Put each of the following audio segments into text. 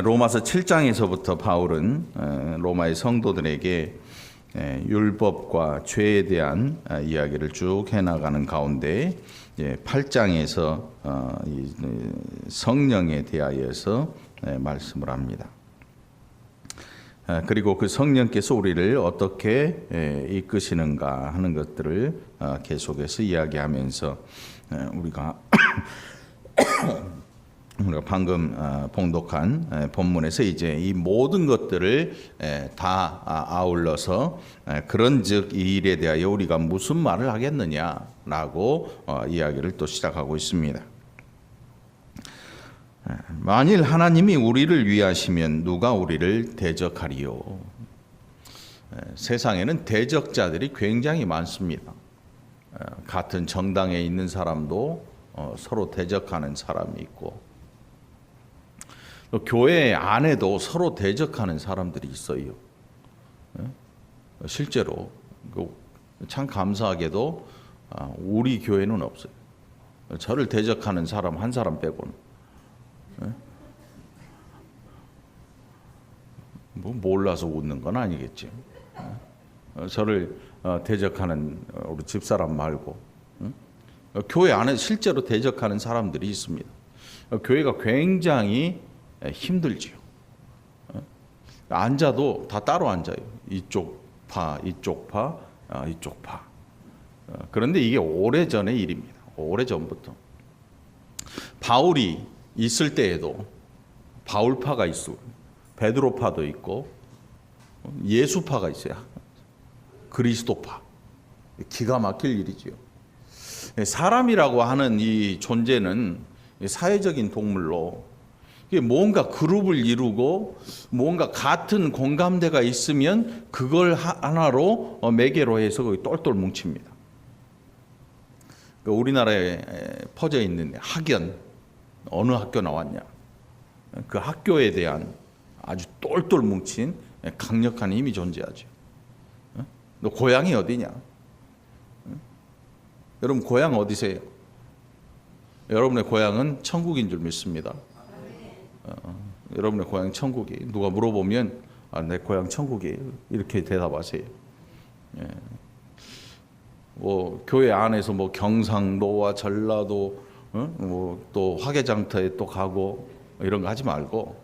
로마서 7장에서부터 바울은 로마의 성도들에게 율법과 죄에 대한 이야기를 쭉 해나가는 가운데 8장에서 성령에 대하여서 말씀을 합니다. 그리고 그 성령께서 우리를 어떻게 이끄시는가 하는 것들을 계속해서 이야기하면서 우리가 방금 봉독한 본문에서 이제 이 모든 것들을 다 아울러서 그런즉 이 일에 대하여 우리가 무슨 말을 하겠느냐라고 이야기를 또 시작하고 있습니다. 만일 하나님이 우리를 위하시면 누가 우리를 대적하리요? 세상에는 대적자들이 굉장히 많습니다. 같은 정당에 있는 사람도 서로 대적하는 사람이 있고, 또 교회 안에도 서로 대적하는 사람들이 있어요. 실제로 참 감사하게도 우리 교회는 없어요. 저를 대적하는 사람 한 사람 빼고는. 뭐 몰라서 웃는 건 아니겠지. 저를 대적하는 우리 집사람 말고 교회 안에 실제로 대적하는 사람들이 있습니다. 교회가 굉장히 힘들지요. 앉아도 다 따로 앉아요. 이쪽 파, 이쪽 파, 이쪽 파. 그런데 이게 오래전의 일입니다. 오래전부터. 바울이 있을 때에도 바울파가 있고 베드로파도 있고 예수파가 있어요. 그리스도파. 기가 막힐 일이지요. 사람이라고 하는 이 존재는 사회적인 동물로 뭔가 그룹을 이루고 뭔가 같은 공감대가 있으면 그걸 하나로 매개로 해서 거기 똘똘 뭉칩니다. 우리나라에 퍼져 있는 학연, 어느 학교 나왔냐, 그 학교에 대한 아주 똘똘 뭉친 강력한 힘이 존재하죠. 너 고향이 어디냐? 여러분 고향 어디세요? 여러분의 고향은 천국인 줄 믿습니다. 여러분의 고향 천국이. 누가 물어보면 내 고향 천국이에요. 이렇게 대답하세요. 뭐 교회 안에서 뭐 경상도와 전라도, 뭐 또 화개장터에 또 가고 이런 거 하지 말고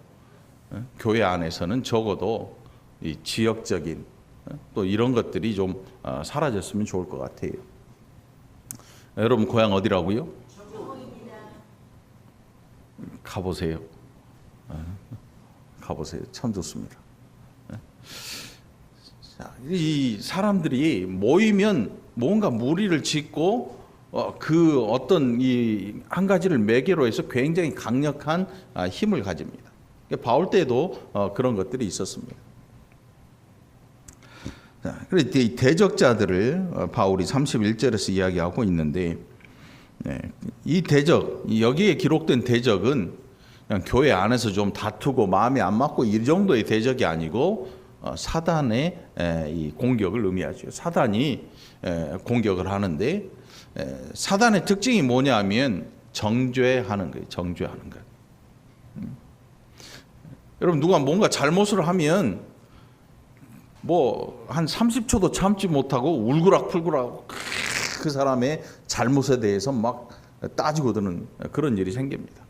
교회 안에서는 적어도 이 지역적인 또 이런 것들이 좀 사라졌으면 좋을 것 같아요. 여러분 고향 어디라고요? 가보세요. 가보세요. 참 좋습니다. 이 사람들이 모이면 뭔가 무리를 짓고 그 어떤 이 한 가지를 매개로 해서 굉장히 강력한 힘을 가집니다. 바울 때도 그런 것들이 있었습니다. 그래서 이 대적자들을 바울이 31절에서 이야기하고 있는데, 이 대적, 여기에 기록된 대적은 그냥 교회 안에서 좀 다투고 마음이 안 맞고 이 정도의 대적이 아니고 사단의 이 공격을 의미하죠. 사단이 공격을 하는데, 사단의 특징이 뭐냐면 정죄하는 거예요. 정죄하는 것. 여러분 누가 뭔가 잘못을 하면 뭐 한 30초도 참지 못하고 울그락불그락 그 사람의 잘못에 대해서 막 따지고 드는 그런 일이 생깁니다.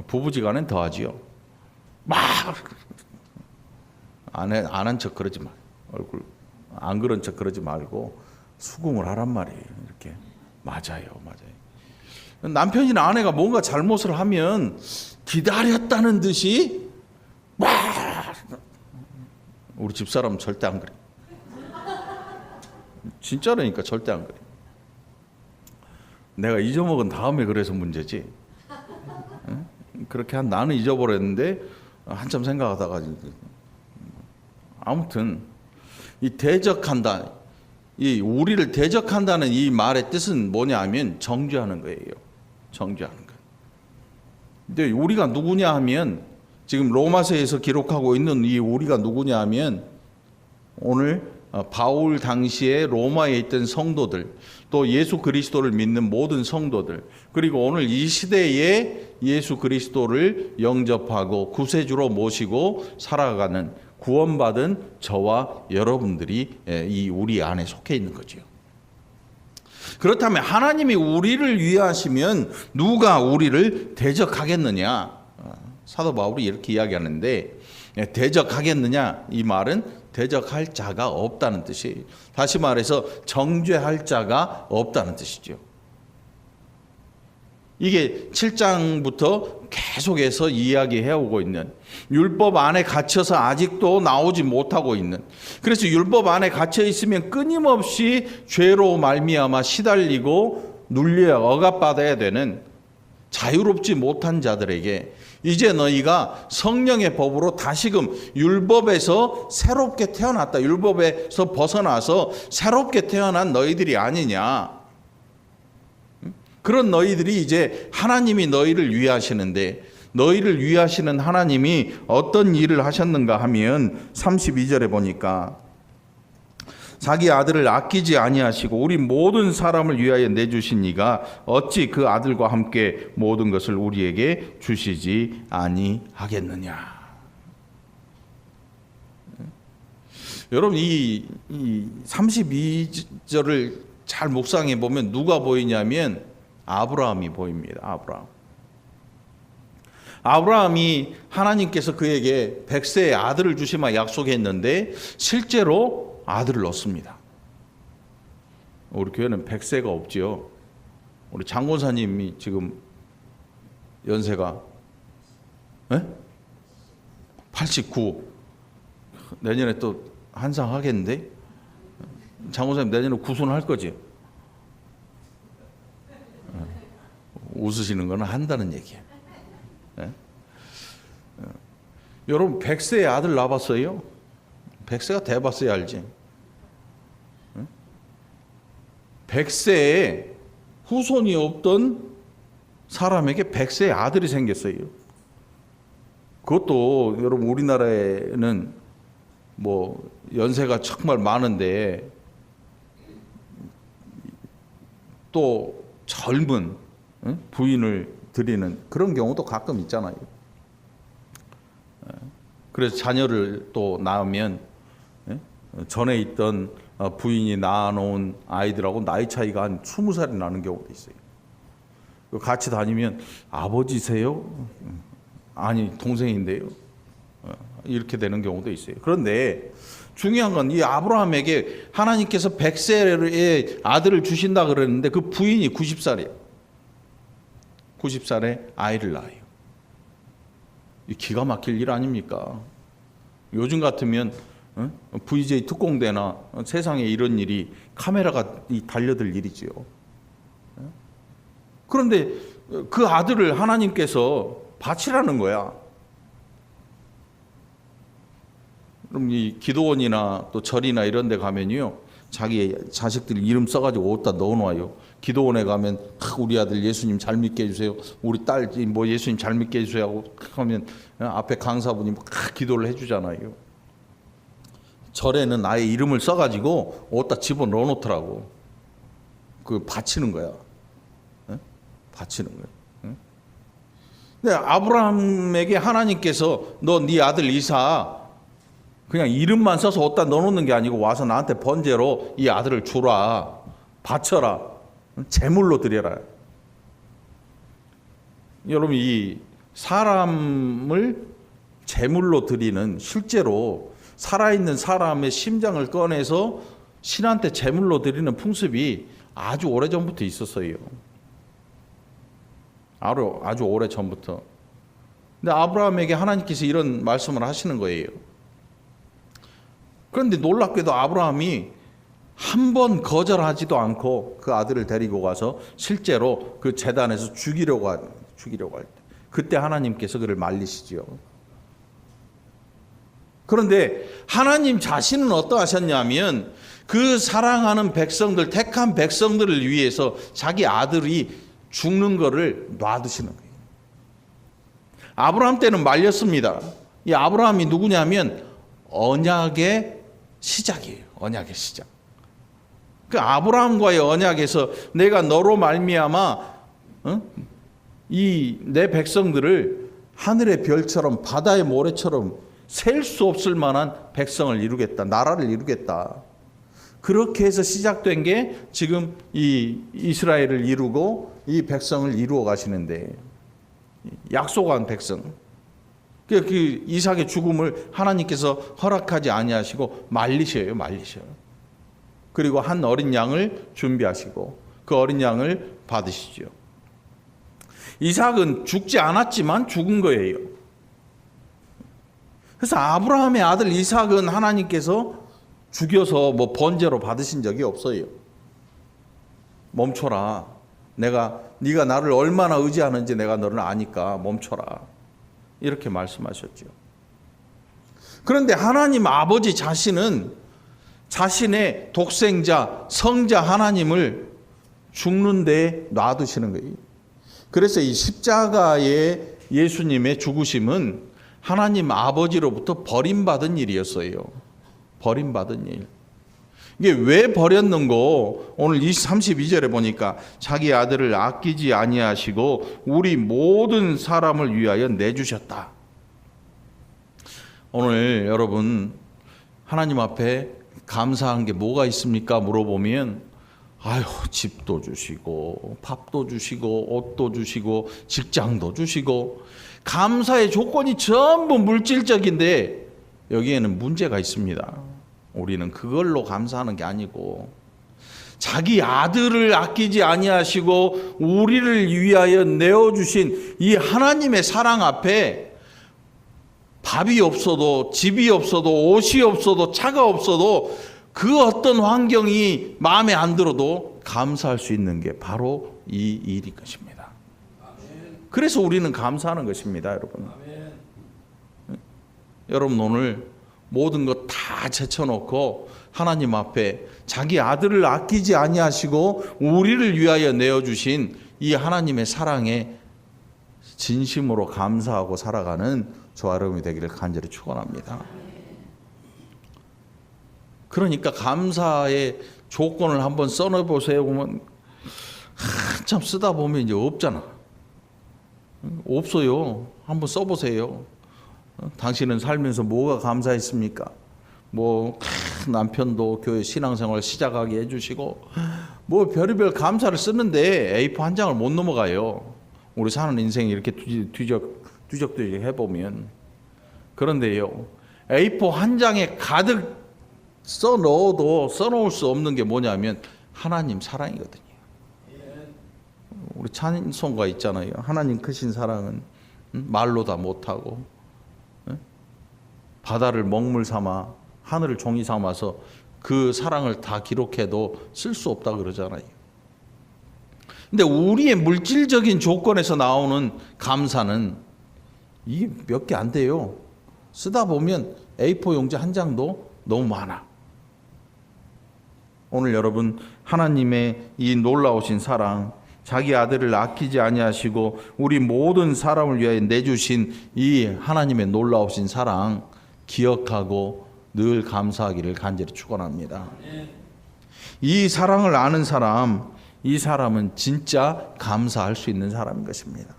부부지간엔 더하지요. 막 안 한 척 그러지 마. 얼굴 안 그런 척 그러지 말고 수긍을 하란 말이에요. 이렇게 맞아요. 남편이나 아내가 뭔가 잘못을 하면 기다렸다는 듯이 막 우리 집사람은 절대 안 그래. 진짜라니까 절대 안 그래. 내가 잊어먹은 다음에 그래서 문제지. 그렇게 나는 잊어버렸는데 한참 생각하다가 아무튼 이 대적한다, 이 우리를 대적한다는 이 말의 뜻은 뭐냐하면 정죄하는 거예요. 정죄하는 거. 근데 우리가 누구냐 하면 지금 로마서에서 기록하고 있는 이 우리가 누구냐 하면 오늘 바울 당시에 로마에 있던 성도들, 또 예수 그리스도를 믿는 모든 성도들, 그리고 오늘 이 시대에 예수 그리스도를 영접하고 구세주로 모시고 살아가는 구원받은 저와 여러분들이 이 우리 안에 속해 있는 거죠. 그렇다면 하나님이 우리를 위하시면 누가 우리를 대적하겠느냐? 사도 바울이 이렇게 이야기하는데, 대적하겠느냐? 이 말은 대적할 자가 없다는 뜻이에요. 다시 말해서 정죄할 자가 없다는 뜻이죠. 이게 7장부터 계속해서 이야기해오고 있는, 율법 안에 갇혀서 아직도 나오지 못하고 있는, 그래서 율법 안에 갇혀 있으면 끊임없이 죄로 말미암아 시달리고 눌려 억압받아야 되는 자유롭지 못한 자들에게 이제 너희가 성령의 법으로 다시금 율법에서 새롭게 태어났다, 율법에서 벗어나서 새롭게 태어난 너희들이 아니냐, 그런 너희들이 이제 하나님이 너희를 위하시는데, 너희를 위하시는 하나님이 어떤 일을 하셨는가 하면 32절에 보니까 자기 아들을 아끼지 아니하시고 우리 모든 사람을 위하여 내주신 이가 어찌 그 아들과 함께 모든 것을 우리에게 주시지 아니하겠느냐. 여러분, 이 32절을 잘 묵상해 보면 누가 보이냐면 아브라함이 보입니다. 아브라함이 하나님께서 그에게 100세의 아들을 주시마 약속했는데 실제로 아들을 얻습니다. 우리 교회는 100세가 없지요. 우리 장권사님이 지금 연세가 89. 내년에 또 한상 하겠는데? 장권사님 내년에 구순할 거지? 웃으시는 건 한다는 얘기예요. 여러분, 100세의 아들 낳았어요? 100세가 돼봤어야 알지. 100세에 후손이 없던 사람에게 100세의 아들이 생겼어요. 그것도 여러분, 우리나라에는 뭐 연세가 정말 많은데 또 젊은 부인을 드리는 그런 경우도 가끔 있잖아요. 그래서 자녀를 또 낳으면 전에 있던 부인이 낳아놓은 아이들하고 나이 차이가 한 20살이 나는 경우도 있어요. 같이 다니면 아버지세요? 아니, 동생인데요. 이렇게 되는 경우도 있어요. 그런데 중요한 건 이 아브라함에게 하나님께서 100세의 아들을 주신다 그랬는데 그 부인이 90살이에요. 90살에 아이를 낳아요. 이 기가 막힐 일 아닙니까? 요즘 같으면 VJ 특공대나 세상에 이런 일이 카메라가 달려들 일이지요. 그런데 그 아들을 하나님께서 바치라는 거야. 그럼 이 기도원이나 또 절이나 이런 데 가면요, 자기 자식들 이름 써가지고 어디다 넣어놔요. 기도원에 가면 우리 아들 예수님 잘 믿게 해주세요, 우리 딸 뭐 예수님 잘 믿게 해주세요 하고 하면 앞에 강사분이 기도를 해주잖아요. 절에는 아예 이름을 써가지고 어디다 집어넣어 놓더라고. 그 바치는 거야. 바치는 거야. 근데 아브라함에게 하나님께서 너 네 아들 이삭 그냥 이름만 써서 어디다 넣어놓는 게 아니고 와서 나한테 번제로 이 아들을 주라, 바쳐라, 제물로 드려라. 여러분, 이 사람을 제물로 드리는, 실제로 살아있는 사람의 심장을 꺼내서 신한테 제물로 드리는 풍습이 아주 오래전부터 있었어요. 아주 오래전부터. 근데 아브라함에게 하나님께서 이런 말씀을 하시는 거예요. 그런데 놀랍게도 아브라함이 한 번 거절하지도 않고 그 아들을 데리고 가서 실제로 그 제단에서 죽이려고 할 때, 그때 하나님께서 그를 말리시죠. 그런데 하나님 자신은 어떠하셨냐면 그 사랑하는 백성들, 택한 백성들을 위해서 자기 아들이 죽는 거를 놔두시는 거예요. 아브라함 때는 말렸습니다. 이 아브라함이 누구냐면 언약의 시작이에요. 언약의 시작. 그 아브라함과의 언약에서 내가 너로 말미암아 이 내 백성들을 하늘의 별처럼 바다의 모래처럼 셀 수 없을 만한 백성을 이루겠다. 나라를 이루겠다. 그렇게 해서 시작된 게 지금 이 이스라엘을 이루고 이 백성을 이루어 가시는데, 약속한 백성. 그 이삭의 죽음을 하나님께서 허락하지 아니하시고 말리셔요. 그리고 한 어린 양을 준비하시고 그 어린 양을 받으시죠. 이삭은 죽지 않았지만 죽은 거예요. 그래서 아브라함의 아들 이삭은 하나님께서 죽여서 뭐 번제로 받으신 적이 없어요. 멈춰라. 네가 나를 얼마나 의지하는지 내가 너를 아니까 멈춰라. 이렇게 말씀하셨죠. 그런데 하나님 아버지 자신은 자신의 독생자, 성자 하나님을 죽는 데 놔두시는 거예요. 그래서 이 십자가의 예수님의 죽으심은 하나님 아버지로부터 버림받은 일이었어요. 버림받은 일. 이게 왜 버렸는고? 오늘 32절에 보니까 자기 아들을 아끼지 아니하시고 우리 모든 사람을 위하여 내주셨다. 오늘 여러분 하나님 앞에 감사한 게 뭐가 있습니까? 물어보면 집도 주시고 밥도 주시고 옷도 주시고 직장도 주시고 감사의 조건이 전부 물질적인데 여기에는 문제가 있습니다. 우리는 그걸로 감사하는 게 아니고 자기 아들을 아끼지 아니하시고 우리를 위하여 내어주신 이 하나님의 사랑 앞에 밥이 없어도 집이 없어도 옷이 없어도 차가 없어도 그 어떤 환경이 마음에 안 들어도 감사할 수 있는 게 바로 이 일인 것입니다. 그래서 우리는 감사하는 것입니다, 여러분. 여러분 오늘 모든 것 다 제쳐놓고 하나님 앞에 자기 아들을 아끼지 아니하시고 우리를 위하여 내어주신 이 하나님의 사랑에 진심으로 감사하고 살아가는 저와 여러분이 되기를 간절히 축원합니다. 그러니까 감사의 조건을 한번 써놓으세요. 보면 한참 쓰다 보면 이제 없잖아. 없어요. 한번 써보세요. 당신은 살면서 뭐가 감사했습니까? 남편도 교회 신앙생활 시작하게 해주시고 별의별 감사를 쓰는데 A4 한 장을 못 넘어가요. 우리 사는 인생이 이렇게 뒤적뒤적 해보면. 그런데요, A4 한 장에 가득 써놓을 수 없는 게 뭐냐면 하나님 사랑이거든요. 우리 찬송가 있잖아요. 하나님 크신 사랑은 말로 다 못하고 바다를 먹물 삼아 하늘을 종이 삼아서 그 사랑을 다 기록해도 쓸 수 없다 그러잖아요. 근데 우리의 물질적인 조건에서 나오는 감사는 이게 몇 개 안 돼요. 쓰다 보면 A4 용지 한 장도 너무 많아. 오늘 여러분 하나님의 이 놀라우신 사랑, 자기 아들을 아끼지 아니하시고 우리 모든 사람을 위하여 내주신 이 하나님의 놀라우신 사랑 기억하고 늘 감사하기를 간절히 축원합니다. 이 사랑을 아는 사람, 이 사람은 진짜 감사할 수 있는 사람인 것입니다.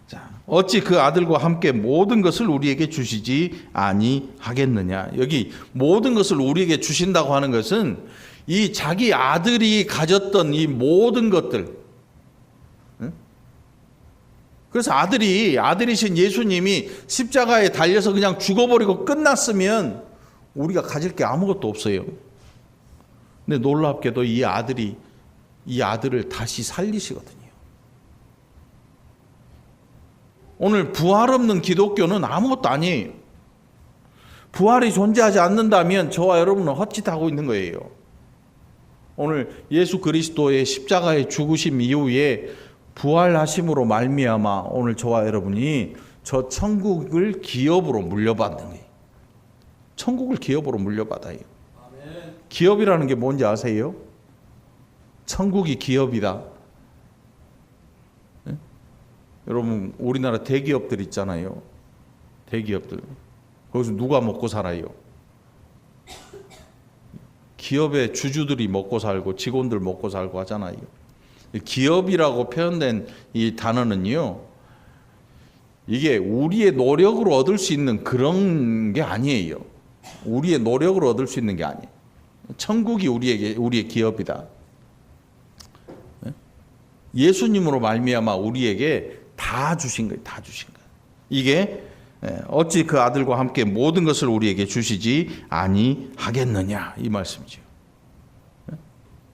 자, 어찌 그 아들과 함께 모든 것을 우리에게 주시지 아니하겠느냐. 여기 모든 것을 우리에게 주신다고 하는 것은 이 자기 아들이 가졌던 이 모든 것들. 그래서 아들이신 예수님이 십자가에 달려서 그냥 죽어버리고 끝났으면 우리가 가질 게 아무것도 없어요. 근데 놀랍게도 이 아들을 다시 살리시거든요. 오늘 부활 없는 기독교는 아무것도 아니에요. 부활이 존재하지 않는다면 저와 여러분은 헛짓하고 있는 거예요. 오늘 예수 그리스도의 십자가의 죽으심 이후에 부활하심으로 말미암아 오늘 저와 여러분이 저 천국을 기업으로 물려받는 거예요. 천국을 기업으로 물려받아요. 아멘. 기업이라는 게 뭔지 아세요? 천국이 기업이다. 네? 여러분 우리나라 대기업들 있잖아요. 대기업들. 거기서 누가 먹고 살아요? 기업의 주주들이 먹고 살고 직원들 먹고 살고 하잖아요. 기업이라고 표현된 이 단어는요, 이게 우리의 노력으로 얻을 수 있는 그런 게 아니에요. 우리의 노력으로 얻을 수 있는 게 아니에요. 천국이 우리의 기업이다. 예수님으로 말미암아 우리에게 다 주신 거예요. 다 주신 거예요. 이게 어찌 그 아들과 함께 모든 것을 우리에게 주시지 아니하겠느냐 이 말씀이죠.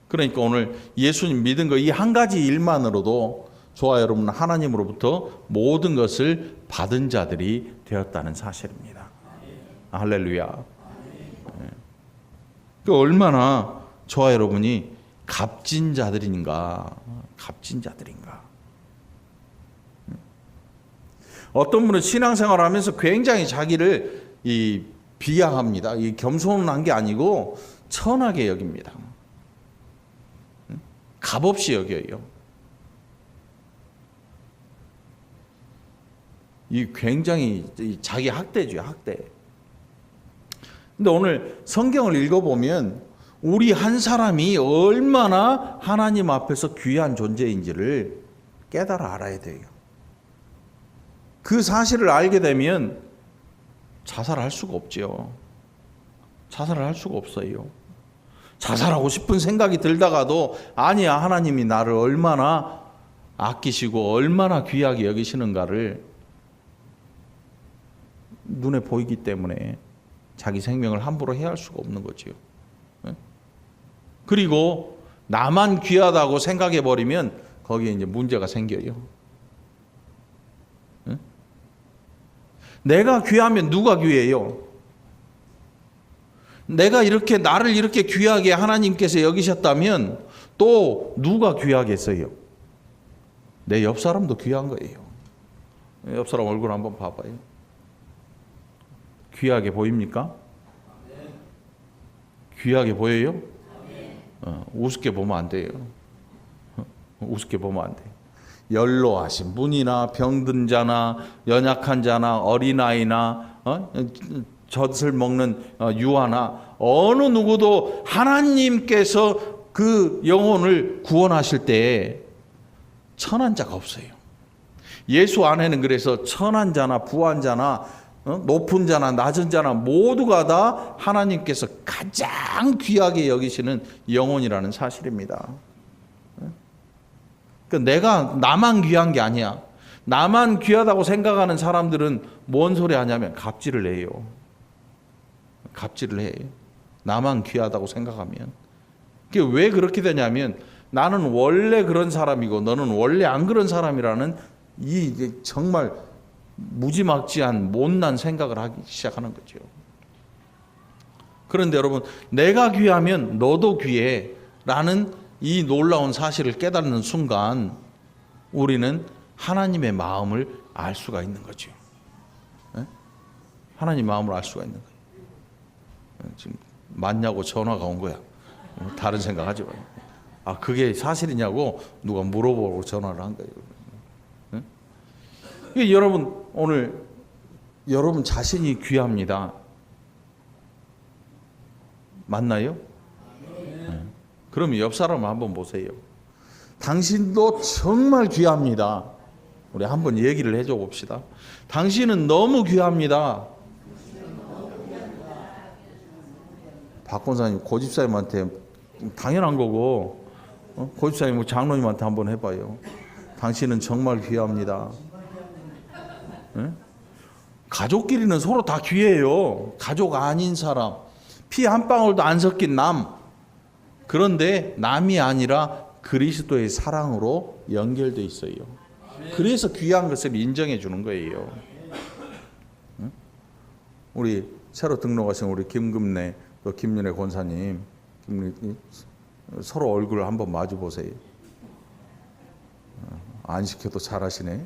그러니까 오늘 예수님 믿은 거 이 한 가지 일만으로도 저와 여러분은 하나님으로부터 모든 것을 받은 자들이 되었다는 사실입니다. 할렐루야. 그 얼마나 저와 여러분이 값진 자들인가. 값진 자들인가. 어떤 분은 신앙생활을 하면서 굉장히 자기를 비하합니다. 이 겸손한 게 아니고 천하게 여깁니다. 값없이 여겨요. 이 굉장히 자기 학대죠, 학대. 근데 오늘 성경을 읽어보면 우리 한 사람이 얼마나 하나님 앞에서 귀한 존재인지를 깨달아 알아야 돼요. 그 사실을 알게 되면 자살할 수가 없지요. 자살을 할 수가 없어요. 자살하고 싶은 생각이 들다가도 아니야, 하나님이 나를 얼마나 아끼시고 얼마나 귀하게 여기시는가를 눈에 보이기 때문에 자기 생명을 함부로 해할 수가 없는 거지요. 그리고 나만 귀하다고 생각해 버리면 거기에 이제 문제가 생겨요. 내가 귀하면 누가 귀해요? 내가 나를 이렇게 귀하게 하나님께서 여기셨다면 또 누가 귀하겠어요? 내 옆 사람도 귀한 거예요. 옆 사람 얼굴 한번 봐봐요. 귀하게 보입니까? 귀하게 보여요? 우습게 보면 안 돼요. 우습게 보면 안 돼요. 연로하신 분이나 병든 자나 연약한 자나 어린아이나 젖을 먹는 유아나 어느 누구도 하나님께서 그 영혼을 구원하실 때 천한 자가 없어요. 예수 안에는 그래서 천한 자나 부한 자나 높은 자나 낮은 자나 모두가 다 하나님께서 가장 귀하게 여기시는 영혼이라는 사실입니다. 그러니까 나만 귀한 게 아니야. 나만 귀하다고 생각하는 사람들은 뭔 소리 하냐면 갑질을 해요. 갑질을 해. 나만 귀하다고 생각하면. 그게 왜 그렇게 되냐면 나는 원래 그런 사람이고 너는 원래 안 그런 사람이라는 이 정말 무지막지한 못난 생각을 하기 시작하는 거죠. 그런데 여러분, 내가 귀하면 너도 귀해 라는 이 놀라운 사실을 깨닫는 순간 우리는 하나님의 마음을 알 수가 있는 거죠. 하나님 마음을 알 수가 있는 거예요. 지금 맞냐고 전화가 온 거야. 다른 생각하지 마요. 아, 그게 사실이냐고 누가 물어보고 전화를 한 거예요. 여러분, 오늘 여러분 자신이 귀합니다. 맞나요? 그러면 옆 사람을 한번 보세요. 당신도 정말 귀합니다. 우리 한번 얘기를 해줘 봅시다. 당신은 너무 귀합니다. 박 권사님, 고집사님한테 당연한 거고, 고집사님, 장로님한테 한번 해봐요. 당신은 정말 귀합니다. 가족끼리는 서로 다 귀해요. 가족 아닌 사람, 피 한 방울도 안 섞인 남. 그런데 남이 아니라 그리스도의 사랑으로 연결돼 있어요. 그래서 귀한 것을 인정해 주는 거예요. 우리 새로 등록하신 우리 김금래 또 김윤혜 권사님, 서로 얼굴을 한번 마주 보세요. 안 시켜도 잘하시네.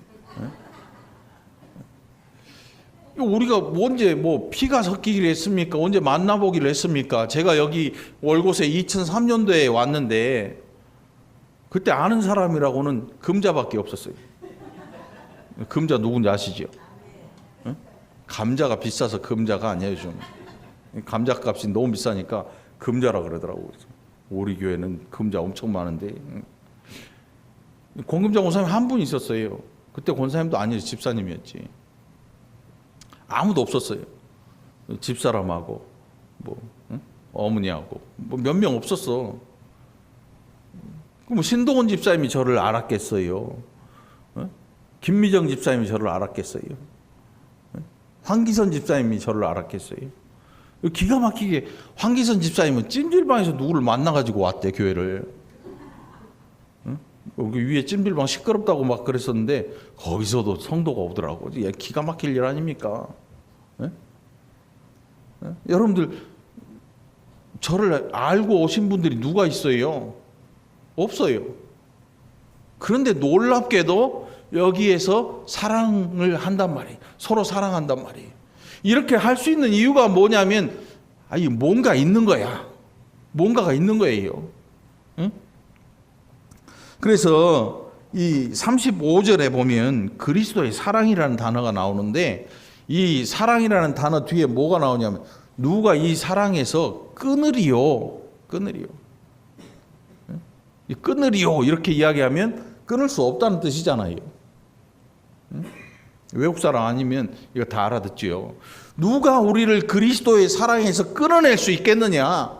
우리가 언제 피가 섞이기로 했습니까? 언제 만나보기로 했습니까? 제가 여기 월곶에 2003년도에 왔는데 그때 아는 사람이라고는 금자밖에 없었어요. 금자 누군지 아시죠? 감자가 비싸서 금자가 아니에요, 좀. 감자값이 너무 비싸니까 금자라 그러더라고요. 우리 교회는 금자 엄청 많은데 공금자 권사님 한 분 있었어요. 그때 권사님도 아니지 집사님이었지. 아무도 없었어요. 집사람하고 뭐 어머니하고 뭐 몇 명 없었어. 그럼 신동원 집사님이 저를 알았겠어요? 김미정 집사님이 저를 알았겠어요? 황기선 집사님이 저를 알았겠어요? 기가 막히게 황기선 집사님은 찜질방에서 누구를 만나가지고 왔대, 교회를. 여기 위에 찜질방 시끄럽다고 막 그랬었는데 거기서도 성도가 오더라고. 기가 막힐 일 아닙니까? 여러분들 저를 알고 오신 분들이 누가 있어요? 없어요. 그런데 놀랍게도 여기에서 사랑을 한단 말이에요. 서로 사랑한단 말이에요. 이렇게 할 수 있는 이유가 뭐냐면 뭔가 있는 거야. 뭔가가 있는 거예요. 응? 그래서 이 35절에 보면 그리스도의 사랑이라는 단어가 나오는데 이 사랑이라는 단어 뒤에 뭐가 나오냐면 누가 이 사랑에서 끊으리요. 끊으리요 이렇게 이야기하면 끊을 수 없다는 뜻이잖아요. 외국 사람 아니면 이거 다 알아듣지요. 누가 우리를 그리스도의 사랑에서 끊어낼 수 있겠느냐?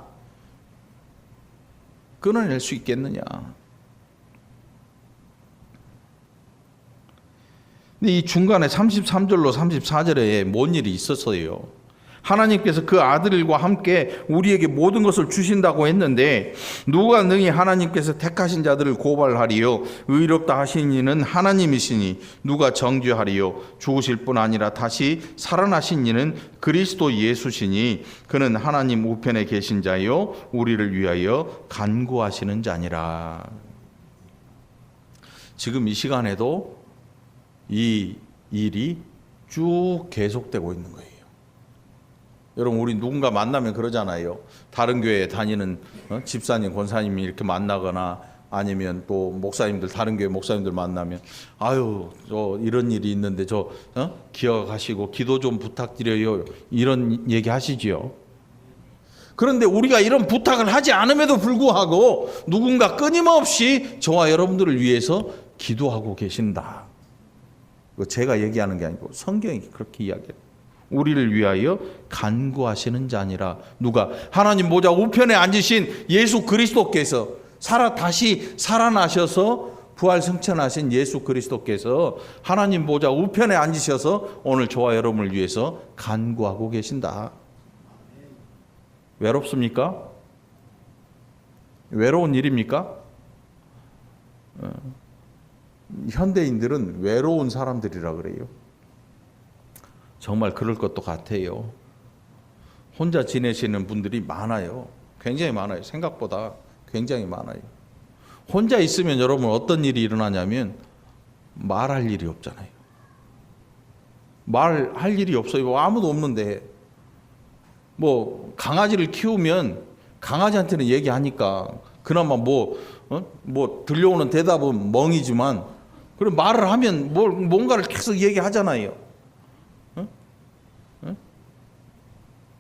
끊어낼 수 있겠느냐? 근데 이 중간에 33절로 34절에 뭔 일이 있었어요? 하나님께서 그 아들과 함께 우리에게 모든 것을 주신다고 했는데 누가 능히 하나님께서 택하신 자들을 고발하리요? 의롭다 하신 이는 하나님이시니 누가 정죄하리요? 죽으실 뿐 아니라 다시 살아나신 이는 그리스도 예수시니 그는 하나님 우편에 계신 자요 우리를 위하여 간구하시는 자니라. 지금 이 시간에도 이 일이 쭉 계속되고 있는 거예요. 여러분 우리 누군가 만나면 그러잖아요. 다른 교회에 다니는 집사님, 권사님이 이렇게 만나거나 아니면 또 목사님들, 다른 교회 목사님들 만나면 저 이런 일이 있는데 기억하시고 기도 좀 부탁드려요. 이런 얘기 하시지요. 그런데 우리가 이런 부탁을 하지 않음에도 불구하고 누군가 끊임없이 저와 여러분들을 위해서 기도하고 계신다. 제가 얘기하는 게 아니고 성경이 그렇게 이야기해요. 우리를 위하여 간구하시는 자니라. 누가? 하나님 보좌 우편에 앉으신 예수 그리스도께서 다시 살아나셔서 부활 승천하신 예수 그리스도께서 하나님 보좌 우편에 앉으셔서 오늘 저와 여러분을 위해서 간구하고 계신다. 외롭습니까? 외로운 일입니까? 현대인들은 외로운 사람들이라 그래요. 정말 그럴 것도 같아요. 혼자 지내시는 분들이 많아요. 굉장히 많아요. 생각보다 굉장히 많아요. 혼자 있으면 여러분 어떤 일이 일어나냐면 말할 일이 없잖아요. 말할 일이 없어요. 아무도 없는데 뭐 강아지를 키우면 강아지한테는 얘기하니까 그나마 뭐 들려오는 대답은 멍이지만 그럼 말을 하면 뭔가를 계속 얘기하잖아요.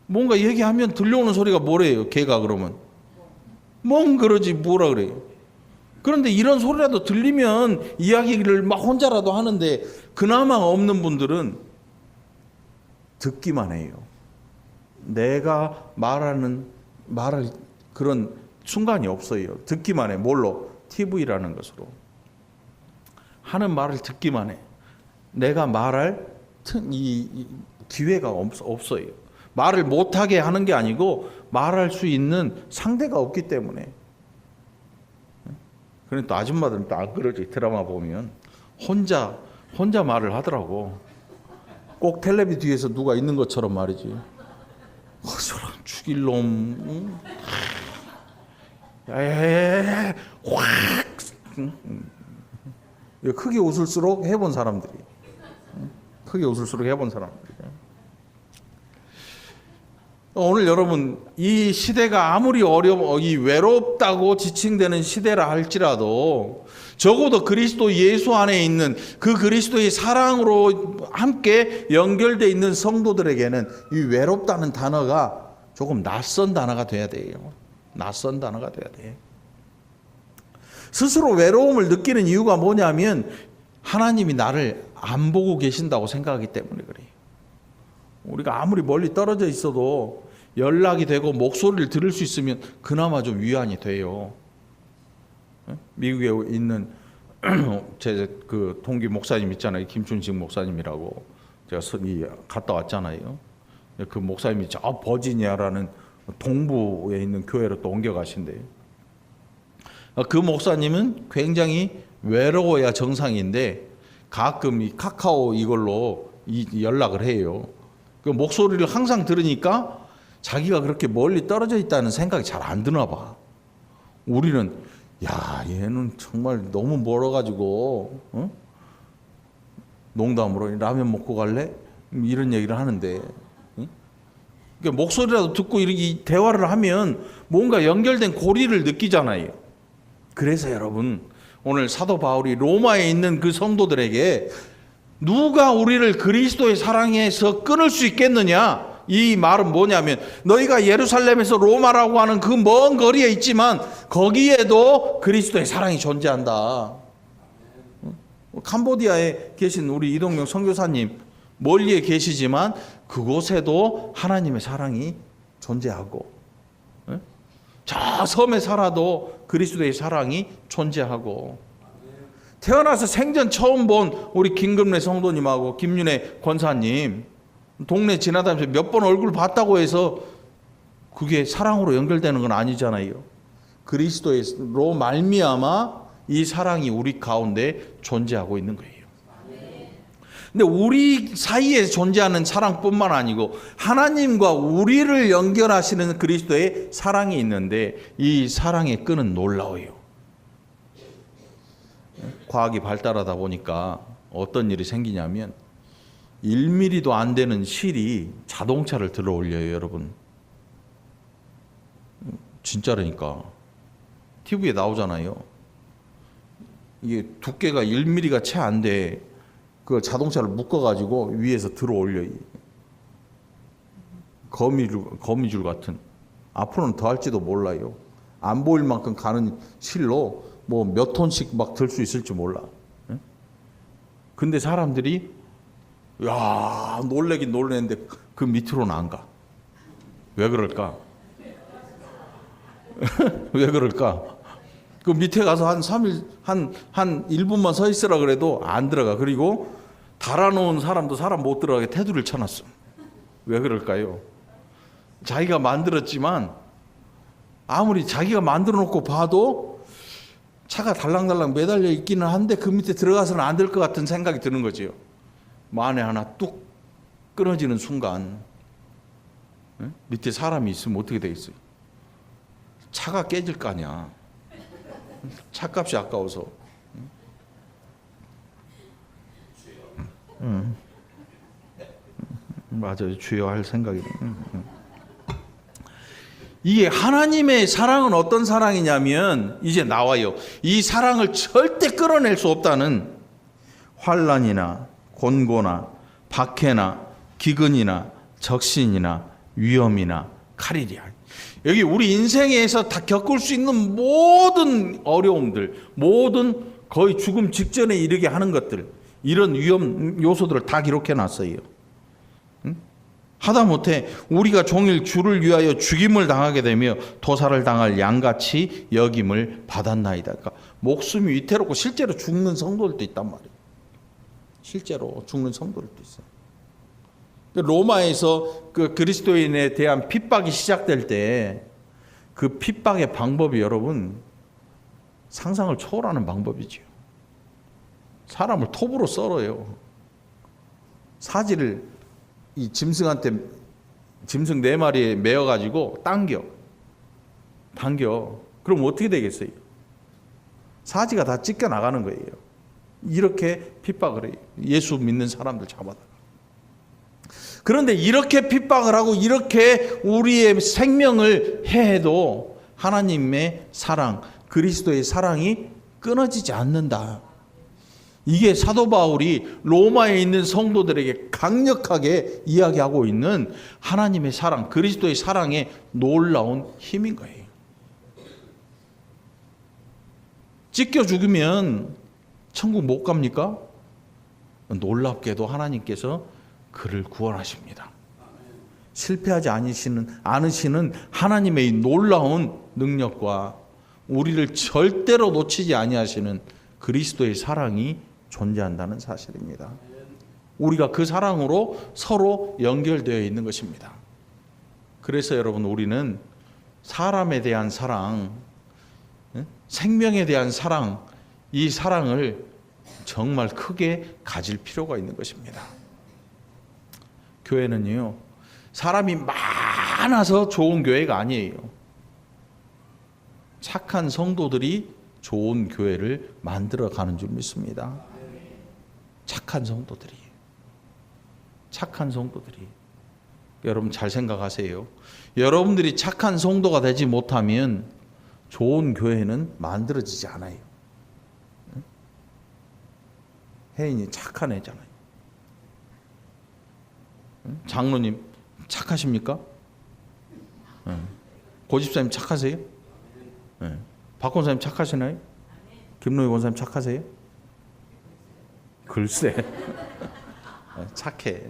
뭔가 얘기하면 들려오는 소리가 뭐래요? 개가 그러면 멍 그러지 뭐라 그래요? 그런데 이런 소리라도 들리면 이야기를 막 혼자라도 하는데 그나마 없는 분들은 듣기만 해요. 내가 말할 그런 순간이 없어요. 듣기만 해. 뭘로? TV라는 것으로. 하는 말을 듣기만 해. 내가 말할 이 기회가 없어요. 말을 못하게 하는 게 아니고 말할 수 있는 상대가 없기 때문에. 그런데 또 아줌마들은 또 안 그러지. 드라마 보면 혼자 말을 하더라고. 꼭 텔레비 뒤에서 누가 있는 것처럼 말이지. 저런 죽일 놈. 확. 크게 웃을수록 해본 사람들이. 크게 웃을수록 해본 사람들이. 오늘 여러분 이 시대가 아무리 이 외롭다고 지칭되는 시대라 할지라도 적어도 그리스도 예수 안에 있는 그 그리스도의 사랑으로 함께 연결되어 있는 성도들에게는 이 외롭다는 단어가 조금 낯선 단어가 돼야 돼요. 낯선 단어가 돼야 돼. 스스로 외로움을 느끼는 이유가 뭐냐면 하나님이 나를 안 보고 계신다고 생각하기 때문에 그래요. 우리가 아무리 멀리 떨어져 있어도 연락이 되고 목소리를 들을 수 있으면 그나마 좀 위안이 돼요. 미국에 있는 제 그 동기 목사님 있잖아요. 김춘식 목사님이라고 제가 갔다 왔잖아요. 그 목사님이 저 버지니아라는 동부에 있는 교회로 또 옮겨가신대요. 그 목사님은 굉장히 외로워야 정상인데 가끔 이 카카오 이걸로 연락을 해요. 그 목소리를 항상 들으니까 자기가 그렇게 멀리 떨어져 있다는 생각이 잘 안 드나 봐. 우리는 야 얘는 정말 너무 멀어가지고 농담으로 라면 먹고 갈래? 이런 얘기를 하는데 그러니까 목소리라도 듣고 이렇게 대화를 하면 뭔가 연결된 고리를 느끼잖아요. 그래서 여러분 오늘 사도 바울이 로마에 있는 그 성도들에게 누가 우리를 그리스도의 사랑에서 끊을 수 있겠느냐? 이 말은 뭐냐면 너희가 예루살렘에서 로마라고 하는 그 먼 거리에 있지만 거기에도 그리스도의 사랑이 존재한다. 캄보디아에 계신 우리 이동명 선교사님 멀리에 계시지만 그곳에도 하나님의 사랑이 존재하고 저 섬에 살아도 그리스도의 사랑이 존재하고 태어나서 생전 처음 본 우리 김금래 성도님하고 김윤혜 권사님 동네 지나다니면서 몇 번 얼굴 봤다고 해서 그게 사랑으로 연결되는 건 아니잖아요. 그리스도로 말미암아 이 사랑이 우리 가운데 존재하고 있는 거예요. 근데 우리 사이에 존재하는 사랑뿐만 아니고 하나님과 우리를 연결하시는 그리스도의 사랑이 있는데 이 사랑의 끈은 놀라워요. 과학이 발달하다 보니까 어떤 일이 생기냐면 1mm도 안 되는 실이 자동차를 들어 올려요, 여러분. 진짜라니까. TV에 나오잖아요. 이게 두께가 1mm가 채 안 돼. 그 자동차를 묶어가지고 위에서 들어 올려요. 거미줄 같은. 앞으로는 더 할지도 몰라요. 안 보일 만큼 가는 실로 뭐 몇 톤씩 막 들 수 있을지 몰라. 근데 사람들이 야 놀래긴 놀랬는데 그 밑으로는 안 가. 왜 그럴까? 왜 그럴까? 그 밑에 가서 한 3일 한 1분만 서 있으라 그래도 안 들어가. 그리고 달아놓은 사람도 사람 못 들어가게 테두리를 쳐놨어. 왜 그럴까요? 자기가 만들었지만 아무리 자기가 만들어 놓고 봐도 차가 달랑달랑 매달려 있기는 한데 그 밑에 들어가서는 안 될 것 같은 생각이 드는 거지요. 만에 하나 뚝 끊어지는 순간 밑에 사람이 있으면 어떻게 되겠어요? 차가 깨질 거 아니야. 차값이 아까워서. 맞아요. 주여 할 생각이. 이게 하나님의 사랑은 어떤 사랑이냐면 이제 나와요. 이 사랑을 절대 끌어낼 수 없다는 환난이나 곤고나 박해나 기근이나 적신이나 위험이나 칼이랴. 여기 우리 인생에서 다 겪을 수 있는 모든 어려움들, 모든 거의 죽음 직전에 이르게 하는 것들, 이런 위험 요소들을 다 기록해 놨어요. 하다못해 우리가 종일 주를 위하여 죽임을 당하게 되며 도살을 당할 양같이 여김을 받았나이다. 그러니까 목숨이 위태롭고 실제로 죽는 성도들도 있단 말이에요. 실제로 죽는 성도들도 있어요. 로마에서 그 그리스도인에 대한 핍박이 시작될 때 그 핍박의 방법이 여러분 상상을 초월하는 방법이죠. 사람을 톱으로 썰어요. 사지를 이 짐승한테 짐승 4마리에 매어가지고 당겨. 그럼 어떻게 되겠어요? 사지가 다 찢겨 나가는 거예요. 이렇게 핍박을 해요. 예수 믿는 사람들 잡아다가. 그런데 이렇게 핍박을 하고 이렇게 우리의 생명을 해도 하나님의 사랑, 그리스도의 사랑이 끊어지지 않는다. 이게 사도 바울이 로마에 있는 성도들에게 강력하게 이야기하고 있는 하나님의 사랑, 그리스도의 사랑의 놀라운 힘인 거예요. 찢겨 죽으면 천국 못 갑니까? 놀랍게도 하나님께서 그를 구원하십니다. 실패하지 않으시는 하나님의 놀라운 능력과 우리를 절대로 놓치지 아니하시는 그리스도의 사랑이 존재한다는 사실입니다. 우리가 그 사랑으로 서로 연결되어 있는 것입니다. 그래서 여러분, 우리는 사람에 대한 사랑, 생명에 대한 사랑, 이 사랑을 정말 크게 가질 필요가 있는 것입니다. 교회는요, 사람이 많아서 좋은 교회가 아니에요. 착한 성도들이 좋은 교회를 만들어가는 줄 믿습니다. 착한 성도들이. 여러분 잘 생각하세요. 여러분들이 착한 성도가 되지 못하면 좋은 교회는 만들어지지 않아요. 혜인이 착한 애잖아요. 장로님 착하십니까? 고집사님 착하세요? 박 권사님 착하시나요? 김노희 권사님 착하세요? 글쎄. 착해.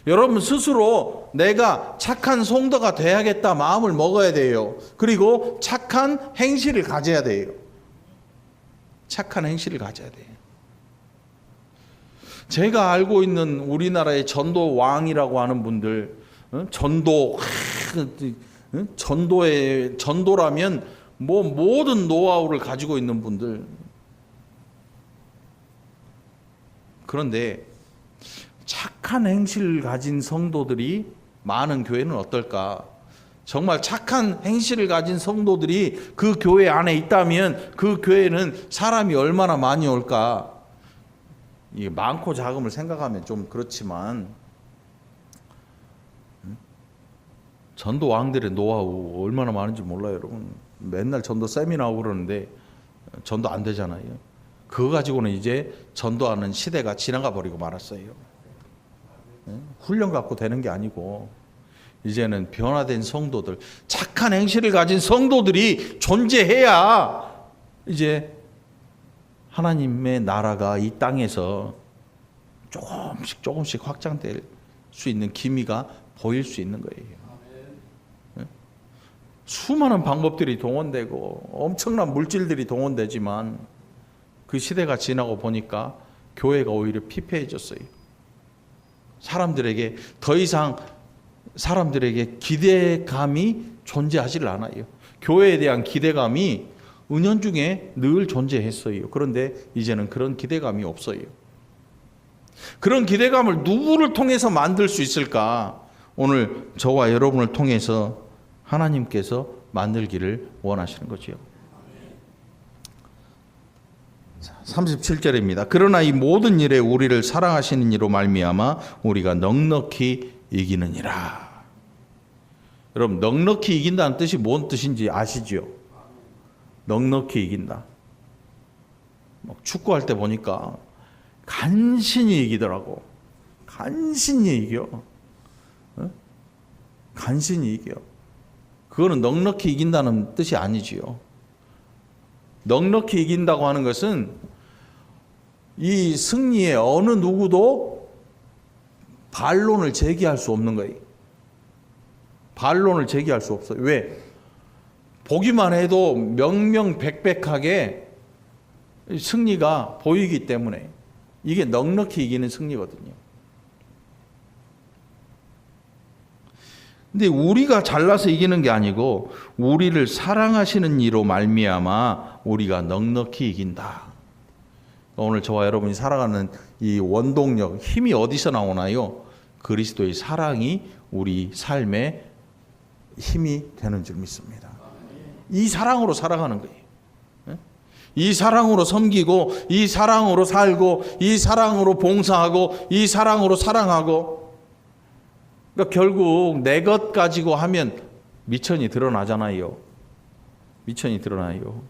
여러분 스스로 내가 착한 성도가 돼야겠다 마음을 먹어야 돼요. 그리고 착한 행실을 가져야 돼요. 착한 행실을 가져야 돼요. 제가 알고 있는 우리나라의 전도 왕이라고 하는 분들, 전도라면 뭐 모든 노하우를 가지고 있는 분들. 그런데 착한 행실을 가진 성도들이 많은 교회는 어떨까? 정말 착한 행실을 가진 성도들이 그 교회 안에 있다면 그 교회는 사람이 얼마나 많이 올까? 이게 많고 작음을 생각하면 좀 그렇지만 전도 왕들의 노하우 얼마나 많은지 몰라요, 여러분. 맨날 전도 세미나 하고 그러는데 전도 안 되잖아요. 그거 가지고는 이제 전도하는 시대가 지나가 버리고 말았어요. 훈련 갖고 되는 게 아니고 이제는 변화된 성도들, 착한 행실을 가진 성도들이 존재해야 이제 하나님의 나라가 이 땅에서 조금씩 확장될 수 있는 기미가 보일 수 있는 거예요. 수많은 방법들이 동원되고 엄청난 물질들이 동원되지만 그 시대가 지나고 보니까 교회가 오히려 피폐해졌어요. 사람들에게 더 이상 기대감이 존재하지 않아요. 교회에 대한 기대감이 은연중에 늘 존재했어요. 그런데 이제는 그런 기대감이 없어요. 그런 기대감을 누구를 통해서 만들 수 있을까? 오늘 저와 여러분을 통해서 하나님께서 만들기를 원하시는 거지요. 37절입니다. 그러나 이 모든 일에 우리를 사랑하시는 이로 말미암아 우리가 넉넉히 이기느니라. 여러분, 넉넉히 이긴다는 뜻이 뭔 뜻인지 아시죠? 넉넉히 이긴다. 축구할 때 보니까 간신히 이기더라고. 간신히 이겨. 간신히 이겨. 그거는 넉넉히 이긴다는 뜻이 아니지요. 넉넉히 이긴다고 하는 것은 이 승리에 어느 누구도 반론을 제기할 수 없는 거예요. 반론을 제기할 수 없어요. 왜? 보기만 해도 명명백백하게 승리가 보이기 때문에 이게 넉넉히 이기는 승리거든요. 근데 우리가 잘나서 이기는 게 아니고 우리를 사랑하시는 이로 말미암아 우리가 넉넉히 이긴다. 오늘 저와 여러분이 살아가는 이 원동력, 힘이 어디서 나오나요? 그리스도의 사랑이 우리 삶의 힘이 되는 줄 믿습니다. 이 사랑으로 살아가는 거예요. 이 사랑으로 섬기고, 이 사랑으로 살고, 이 사랑으로 봉사하고, 이 사랑으로 사랑하고. 그러니까 결국 내 것 가지고 하면 미천이 드러나잖아요. 미천이 드러나요.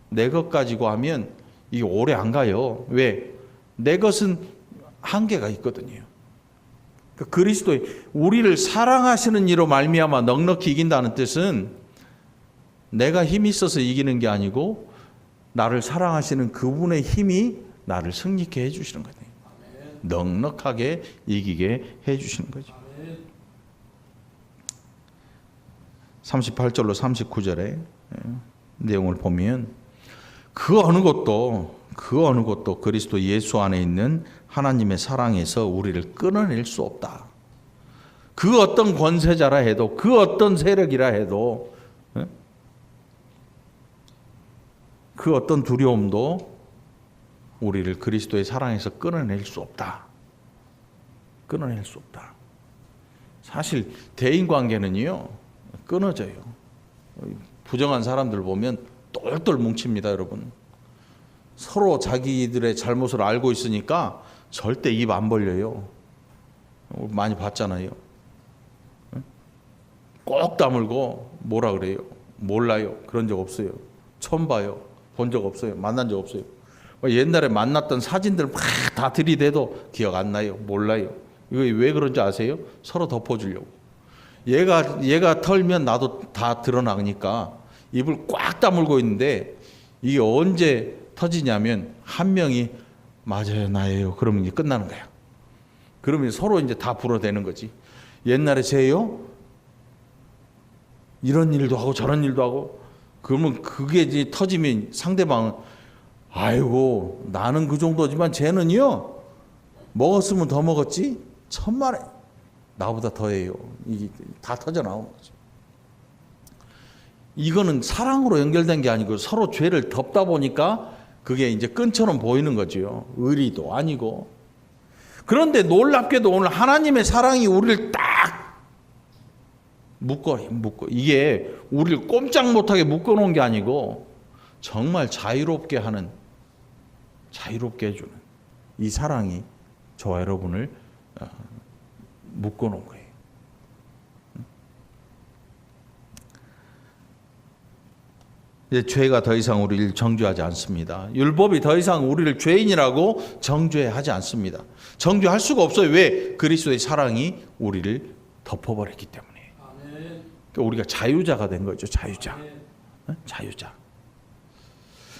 내 것 가지고 하면 이게 오래 안 가요. 왜? 내 것은 한계가 있거든요. 그리스도의 우리를 사랑하시는 이로 말미암아 넉넉히 이긴다는 뜻은 내가 힘이 있어서 이기는 게 아니고 나를 사랑하시는 그분의 힘이 나를 승리케 해주시는 거예요. 넉넉하게 이기게 해주시는 거죠. 38절로 39절의 내용을 보면 그 어느 것도 그리스도 예수 안에 있는 하나님의 사랑에서 우리를 끊어낼 수 없다. 그 어떤 권세자라 해도, 그 어떤 세력이라 해도, 그 어떤 두려움도 우리를 그리스도의 사랑에서 끊어낼 수 없다. 끊어낼 수 없다. 사실 대인관계는요 끊어져요. 부정한 사람들 보면 똘똘 뭉칩니다, 여러분. 서로 자기들의 잘못을 알고 있으니까 절대 입 안 벌려요. 많이 봤잖아요. 꼭 다물고 뭐라 그래요? 몰라요. 그런 적 없어요. 처음 봐요. 본 적 없어요. 만난 적 없어요. 옛날에 만났던 사진들 막 다 들이대도 기억 안 나요. 몰라요. 이거 왜 그런지 아세요? 서로 덮어주려고. 얘가 털면 나도 다 드러나니까 입을 꽉 다물고 있는데 이게 언제 터지냐면 한 명이 맞아요, 나예요. 그러면 이제 끝나는 거야. 그러면 서로 이제 다 불어대는 거지. 옛날에 쟤요? 이런 일도 하고 저런 일도 하고. 그러면 그게 이제 터지면 상대방은 아이고 나는 그 정도지만 쟤는요 먹었으면 더 먹었지 천만에 나보다 더해요. 이게 다 터져 나오는 거죠. 이거는 사랑으로 연결된 게 아니고 서로 죄를 덮다 보니까 그게 이제 끈처럼 보이는 거죠. 의리도 아니고. 그런데 놀랍게도 오늘 하나님의 사랑이 우리를 딱 묶어. 이게 우리를 꼼짝 못하게 묶어놓은 게 아니고 정말 자유롭게 해주는 이 사랑이 저와 여러분을 묶어놓은 거예요. 이제 죄가 더 이상 우리를 정죄하지 않습니다. 율법이 더 이상 우리를 죄인이라고 정죄하지 않습니다. 정죄할 수가 없어요. 왜? 그리스도의 사랑이 우리를 덮어버렸기 때문에. 그러니까 우리가 자유자가 된 거죠. 자유자.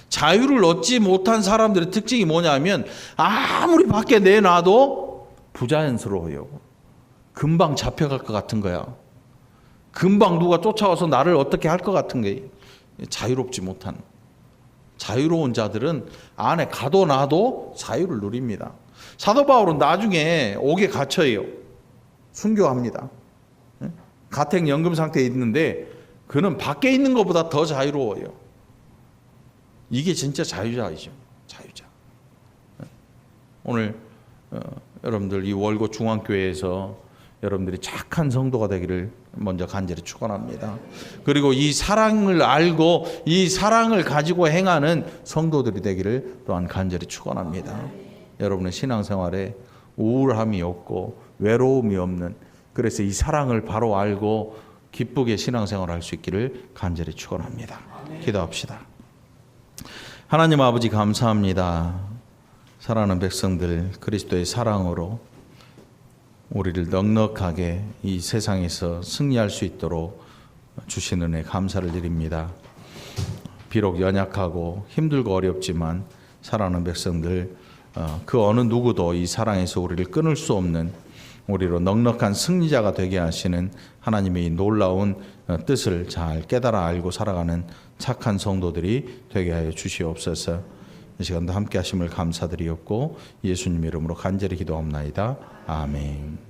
자유를 얻지 못한 사람들의 특징이 뭐냐면 아무리 밖에 내놔도 부자연스러워요. 금방 잡혀갈 것 같은 거야. 금방 누가 쫓아와서 나를 어떻게 할 것 같은 거예요. 자유롭지 못한. 자유로운 자들은 안에 가도 나도 자유를 누립니다. 사도 바울은 나중에 옥에 갇혀요. 순교합니다. 가택 연금 상태에 있는데 그는 밖에 있는 것보다 더 자유로워요. 이게 진짜 자유자이죠. 자유자. 오늘 여러분들 이 월고 중앙교회에서 여러분들이 착한 성도가 되기를 먼저 간절히 축원합니다. 그리고 이 사랑을 알고 이 사랑을 가지고 행하는 성도들이 되기를 또한 간절히 축원합니다. 여러분의 신앙생활에 우울함이 없고 외로움이 없는, 그래서 이 사랑을 바로 알고 기쁘게 신앙생활을 할 수 있기를 간절히 축원합니다. 기도합시다. 하나님 아버지 감사합니다. 사랑하는 백성들 그리스도의 사랑으로 우리를 넉넉하게 이 세상에서 승리할 수 있도록 주신 은혜 감사를 드립니다. 비록 연약하고 힘들고 어렵지만 사랑하는 백성들 그 어느 누구도 이 사랑에서 우리를 끊을 수 없는 우리로 넉넉한 승리자가 되게 하시는 하나님의 이 놀라운 뜻을 잘 깨달아 알고 살아가는 착한 성도들이 되게 하여 주시옵소서. 이 시간도 함께 하심을 감사드리옵고 예수님 이름으로 간절히 기도합나이다. 아멘.